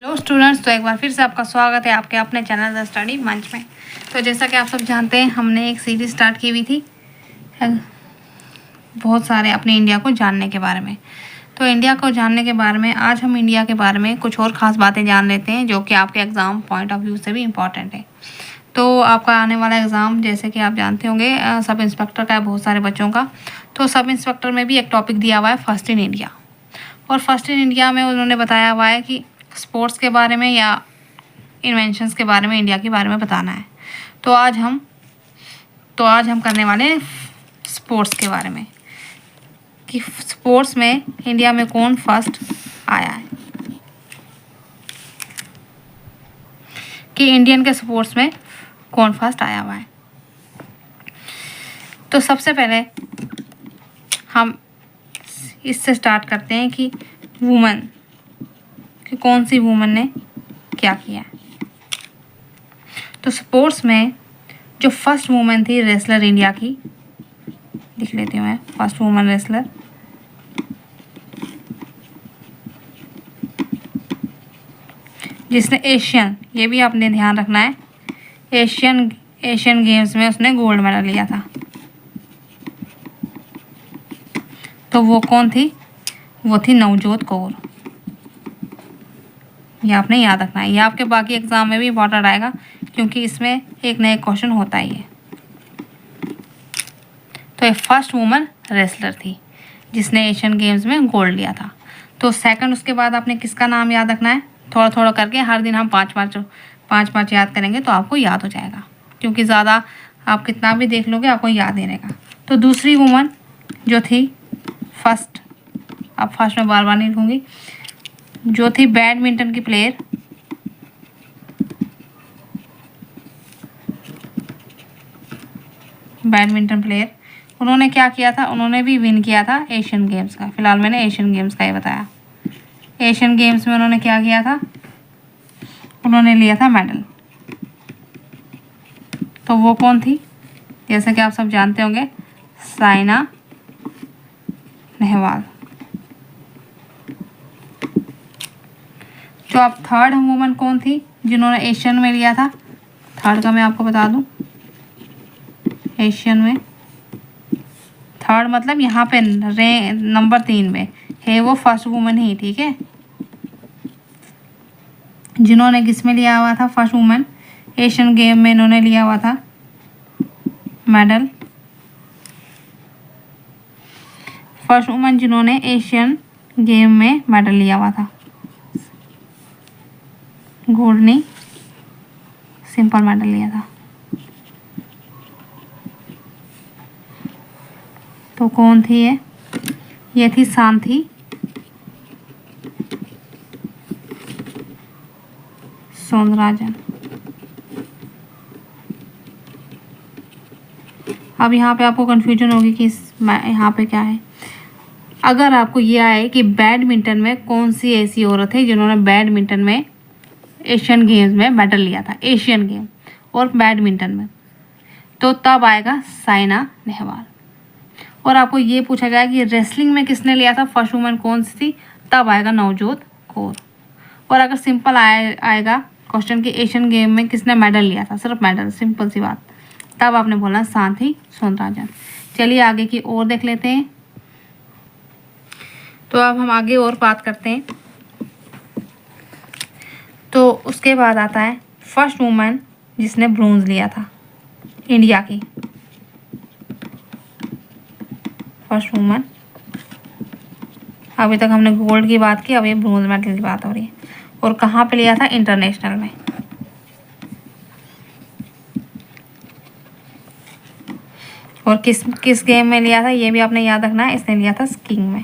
Hello students, तो एक बार फिर से आपका स्वागत है आपके अपने चैनल द स्टडी मंच में। तो जैसा कि आप सब जानते हैं, हमने एक सीरीज स्टार्ट की हुई थी बहुत सारे अपने इंडिया को जानने के बारे में। तो इंडिया को जानने के बारे में आज हम इंडिया के बारे में कुछ और ख़ास बातें जान लेते हैं जो कि आपके एग्ज़ाम पॉइंट ऑफ व्यू से भी इम्पॉर्टेंट है। तो आपका आने वाला एग्ज़ाम, जैसे कि आप जानते होंगे, सब इंस्पेक्टर का है बहुत सारे बच्चों का। तो सब इंस्पेक्टर में भी एक टॉपिक दिया हुआ है फर्स्ट इन इंडिया। और फर्स्ट इन इंडिया में उन्होंने बताया हुआ है कि स्पोर्ट्स के बारे में या इन्वेंशंस के बारे में, इंडिया के बारे में बताना है। तो आज हम करने वाले हैं स्पोर्ट्स के बारे में कि स्पोर्ट्स में इंडिया में कौन फर्स्ट आया है, कि इंडियन के स्पोर्ट्स में कौन फर्स्ट आया हुआ है। तो सबसे पहले हम इससे स्टार्ट करते हैं कि वुमेन, कि कौन सी वुमेन ने क्या किया है। तो स्पोर्ट्स में जो फर्स्ट वुमेन थी रेसलर इंडिया की, लिख लेती हूँ मैं, फर्स्ट वुमेन रेसलर जिसने एशियन, ये भी आपने ध्यान रखना है, एशियन गेम्स में उसने गोल्ड मेडल लिया था। तो वो कौन थी? वो थी नवजोत कौर। ये आपने याद रखना है, ये आपके बाकी एग्जाम में भी इम्पोर्टेंट आएगा क्योंकि इसमें एक नया क्वेश्चन होता ही है। तो ये फर्स्ट वुमन रेसलर थी जिसने एशियन गेम्स में गोल्ड लिया था। तो सेकंड, उसके बाद आपने किसका नाम याद रखना है, थोड़ा थोड़ा करके हर दिन हम पाँच याद करेंगे तो आपको याद हो जाएगा, क्योंकि ज़्यादा आप कितना भी देख लोगे आपको याद नहीं रहेगा। तो दूसरी वुमन जो थी फर्स्ट, अब फर्स्ट में बार बार नहीं लिखूँगी, जो थी बैडमिंटन की प्लेयर, उन्होंने क्या किया था? उन्होंने भी विन किया था एशियन गेम्स का। फिलहाल मैंने एशियन गेम्स का ही बताया। एशियन गेम्स में उन्होंने क्या किया था? उन्होंने लिया था मेडल। तो वो कौन थी? जैसे कि आप सब जानते होंगे, साइना नेहवाल। जो अब थर्ड वुमन कौन थी जिन्होंने एशियन में लिया था? थर्ड का मैं आपको बता दूं, एशियन में थर्ड मतलब यहाँ पे नंबर 3 में है वो फर्स्ट वुमन ही, ठीक है, जिन्होंने किस में लिया हुआ था फर्स्ट वुमन? एशियन गेम में इन्होंने लिया हुआ था मेडल। फर्स्ट वुमन जिन्होंने एशियन गेम में मेडल लिया हुआ था, गोल्ड नहीं, सिंपल मेडल लिया था। तो कौन थी ये? ये थी शांति सोनराजन। अब यहाँ पे आपको कंफ्यूजन होगी कि यहाँ पे क्या है। अगर आपको ये आए कि बैडमिंटन में कौन सी ऐसी औरत है जिन्होंने बैडमिंटन में एशियन गेम्स में मेडल लिया था, एशियन गेम और बैडमिंटन में, तो तब आएगा साइना नेहवाल। और आपको ये पूछा जाए कि रेसलिंग में किसने लिया था फर्स्ट वुमन कौन सी थी, तब आएगा नवजोत कौर। और अगर सिंपल आएगा क्वेश्चन कि एशियन गेम में किसने मेडल लिया था, सिर्फ मेडल, सिंपल सी बात, तब आपने बोलना शांति सोनराजन। चलिए आगे की और देख लेते हैं। तो अब हम आगे और बात करते हैं। तो उसके बाद आता है फर्स्ट वुमन जिसने ब्रोंज लिया था इंडिया की, फर्स्ट वुमन। अभी तक हमने गोल्ड की बात की, अब ये ब्रोंज मेडल की बात हो रही है। और कहाँ पे लिया था? इंटरनेशनल में। और किस गेम में लिया था ये भी आपने याद रखना है, इसने लिया था स्कीइंग में।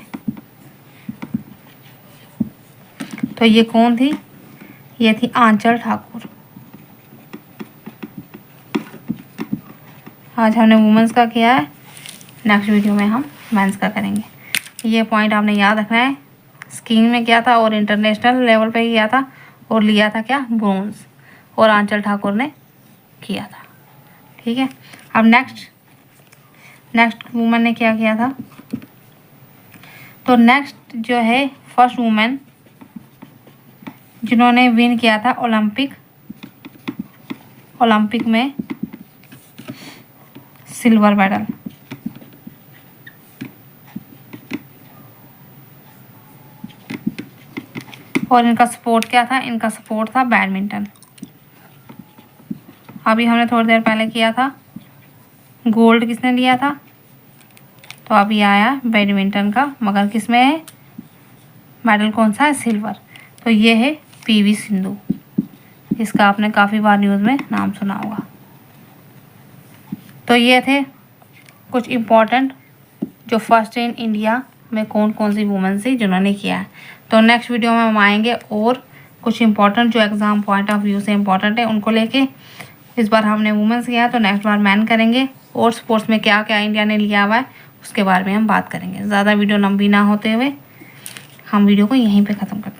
तो ये कौन थी? ये थी आंचल ठाकुर। आज हमने वुमेन्स का किया है, नेक्स्ट वीडियो में हम मेंस का करेंगे। ये पॉइंट आपने याद रखना है, स्कीइंग में किया था और इंटरनेशनल लेवल पे किया था और लिया था क्या? ब्रोंज। और आंचल ठाकुर ने किया था, ठीक है। अब नेक्स्ट वुमेन ने क्या किया था? तो नेक्स्ट जो है फर्स्ट वुमेन जिन्होंने विन किया था ओलंपिक में सिल्वर मेडल। और इनका स्पोर्ट क्या था? इनका स्पोर्ट था बैडमिंटन। अभी हमने थोड़ी देर पहले किया था गोल्ड किसने लिया था, तो अभी आया बैडमिंटन का, मगर किस में है मेडल, कौन सा है? सिल्वर। तो ये है पीवी सिंधु, इसका आपने काफ़ी बार न्यूज़ में नाम सुना होगा। तो ये थे कुछ इम्पोर्टेंट जो फर्स्ट इन इंडिया में कौन कौन सी वुमेन थी जिन्होंने किया है। तो नेक्स्ट वीडियो में हम आएंगे और कुछ इम्पोर्टेंट जो एग्ज़ाम पॉइंट ऑफ व्यू से इम्पोर्टेंट है उनको लेके। इस बार हमने वुमेन्स किया तो नेक्स्ट बार मैन करेंगे, और स्पोर्ट्स में क्या क्या इंडिया ने लिया हुआ है उसके बारे में हम बात करेंगे। ज़्यादा वीडियो लंबी ना होते हुए हम वीडियो को यहीं पे ख़त्म करते हैं।